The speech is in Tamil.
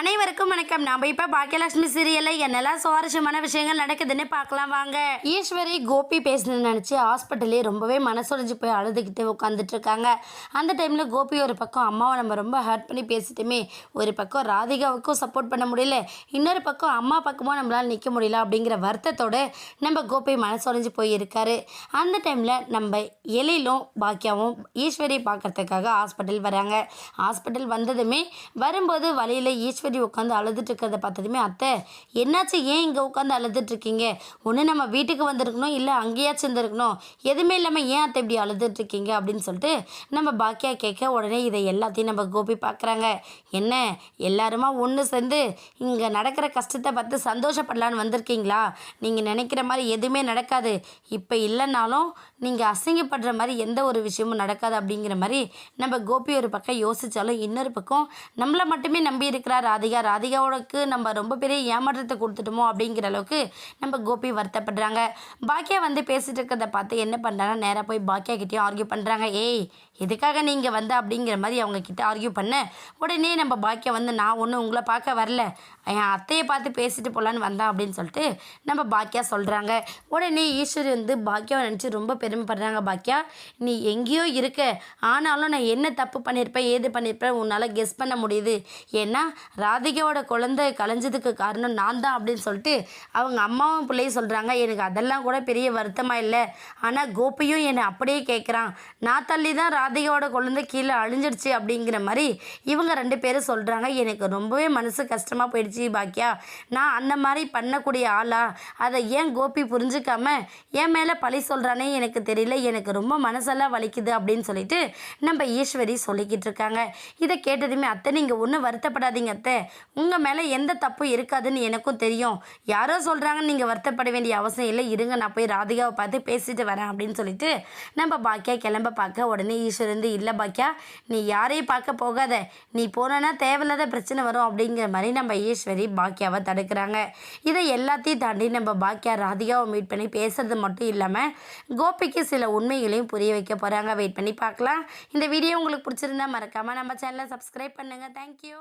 அனைவருக்கும் வணக்கம். நம்ம இப்போ பாக்கியலட்சுமி சீரியலில் என்னெல்லாம் சுவாரஸ்யமான விஷயங்கள் நடக்குதுன்னு பார்க்கலாம் வாங்க. ஈஸ்வரி கோபி பேசணும்னு நினச்சி ஹாஸ்பிட்டலே ரொம்பவே மனசுடைஞ்சு போய் அழுதுகிட்டு உட்காந்துட்டு இருக்காங்க. அந்த டைமில் கோபி ஒரு பக்கம் அம்மாவை நம்ம ரொம்ப ஹர்ட் பண்ணி பேசிட்டுமே, ஒரு பக்கம் ராதிகாவுக்கும் சப்போர்ட் பண்ண முடியல, இன்னொரு பக்கம் அம்மா பக்கமும் நம்மளால் நிற்க முடியல அப்படிங்கிற வருத்தத்தோடு நம்ம கோபி மனசுடைஞ்சு போயிருக்காரு. அந்த டைமில் நம்ம எழிலும் பாக்கியாவும் ஈஸ்வரி பார்க்கறதுக்காக ஹாஸ்பிட்டல் வராங்க. ஹாஸ்பிட்டல் வந்ததுமே வரும்போது வழியில் ஈஸ்வரி உட்காந்து அழுதுட்டு இருக்கிறத பார்த்ததுமே, அத்தை என்னாச்சு, ஏன் இங்கே உட்காந்து அழுதுட்டு இருக்கீங்க? ஒன்று நம்ம வீட்டுக்கு வந்திருக்கணும், இல்லை அங்கேயாச்சும் இருந்திருக்கணும், எதுவுமே இல்லாமல் ஏன் அத்தை இப்படி அழுதுட்டு இருக்கீங்க அப்படின்னு சொல்லிட்டு நம்ம பாக்கியா கேட்க, உடனே இதை எல்லாத்தையும் நம்ம கோபி பார்க்குறாங்க. என்ன எல்லாருமா ஒன்று சேர்ந்து இங்கே நடக்கிற கஷ்டத்தை பார்த்து சந்தோஷப்படலான்னு வந்திருக்கீங்களா? நீங்கள் நினைக்கிற மாதிரி எதுவுமே நடக்காது. இப்போ இல்லைனாலும் நீங்கள் அசிங்கப்படுற மாதிரி எந்த ஒரு விஷயமும் நடக்காது அப்படிங்கிற மாதிரி நம்ம கோபி ஒரு பக்கம் யோசித்தாலும், இன்னொரு பக்கம் நம்மளை மட்டுமே நம்பி இருக்கிறார் ராதிகாவோடக்கு நம்ம ரொம்ப பெரிய ஏமாற்றத்தை கொடுத்துட்டோமோ அப்படிங்கிற அளவுக்கு நம்ம கோபி வருத்தப்படுறாங்க. பாக்கியா வந்து பேசிட்டு இருக்கிறத பார்த்து என்ன பண்ணுறாங்க, நேராக போய் பாக்கியா கிட்டேயும் ஆர்கியூ பண்ணுறாங்க. ஏய் எதுக்காக நீங்கள் வந்த அப்படிங்கிற மாதிரி அவங்க கிட்ட ஆர்கியூ பண்ண, உடனே நம்ம பாக்கியா வந்து நான் ஒன்றும் உங்களை பார்க்க வரல, என் அத்தையை பார்த்து பேசிட்டு போகலான்னு வந்தேன் அப்படின்னு சொல்லிட்டு நம்ம பாக்கியா சொல்கிறாங்க. உடனே ஈஸ்வரி வந்து பாக்கியாவை நினச்சி ரொம்ப பெருமைப்படுறாங்க. பாக்கியா நீ எங்கேயோ இருக்க, ஆனாலும் நான் என்ன தப்பு பண்ணியிருப்பேன் ஏது பண்ணியிருப்பேன் உன்னால் கெஸ் பண்ண முடியுது. ஏன்னா ராதிகாவோட குழந்தை கலைஞ்சதுக்கு காரணம் நான் தான் அப்படின்னு சொல்லிட்டு அவங்க அம்மாவும் பிள்ளையும் சொல்கிறாங்க. எனக்கு அதெல்லாம் கூட பெரிய வருத்தமாக இல்லை, ஆனால் கோபியும் என்னை அப்படியே கேட்குறான், நான் தள்ளி தான் ராதிகாவோட குழந்தை கீழே அழிஞ்சிடுச்சு அப்படிங்கிற மாதிரி இவங்க ரெண்டு பேரும் சொல்கிறாங்க. எனக்கு ரொம்பவே மனசு கஷ்டமாக போயிடுச்சு பாக்கியா, நான் அந்த மாதிரி பண்ணக்கூடிய ஆளா? அதை ஏன் கோபி புரிஞ்சுக்காம என் மேலே பழி சொல்கிறானே எனக்கு தெரியல, எனக்கு ரொம்ப மனசெல்லாம் வலிக்குது அப்படின்னு சொல்லிட்டு நம்ம ஈஸ்வரி சொல்லிக்கிட்டு இருக்காங்க. இதை கேட்டதுமே, அத்தை நீங்கள் ஒன்றும் வருத்தப்படாதீங்க அத்தை, உங்கள் மேலே எந்த தப்பும் இருக்காதுன்னு எனக்கும் தெரியும், யாரோ சொல்கிறாங்கன்னு நீங்கள் வருத்தப்பட வேண்டிய அவசியம் இல்லை, இருங்க நான் போய் ராதிகாவை பார்த்து பேசிட்டு வரேன் அப்படின்னு சொல்லிட்டு நம்ம பாக்கியா கிளம்ப பார்க்க, உடனே ஈஸ்வரி வந்து இல்லை பாக்கியா நீ யாரையும் பார்க்க போகாத, நீ போனேன்னா தேவையில்லாத பிரச்சனை வரும் அப்படிங்கிற மாதிரி நம்ம ஈஸ்வரி பாக்கியாவை தடுக்கிறாங்க. இதை எல்லாத்தையும் தாண்டி நம்ம பாக்கியா ராதிகாவை மீட் பண்ணி பேசுறது மட்டும் இல்லாமல் கோபிக்கு சில உண்மைகளையும் புரிய வைக்க போகிறாங்க. வெயிட் பண்ணி பார்க்கலாம். இந்த வீடியோ உங்களுக்கு பிடிச்சிருந்தா மறக்காமல் நம்ம சேனலை சப்ஸ்கிரைப் பண்ணுங்கள். தேங்க்யூ.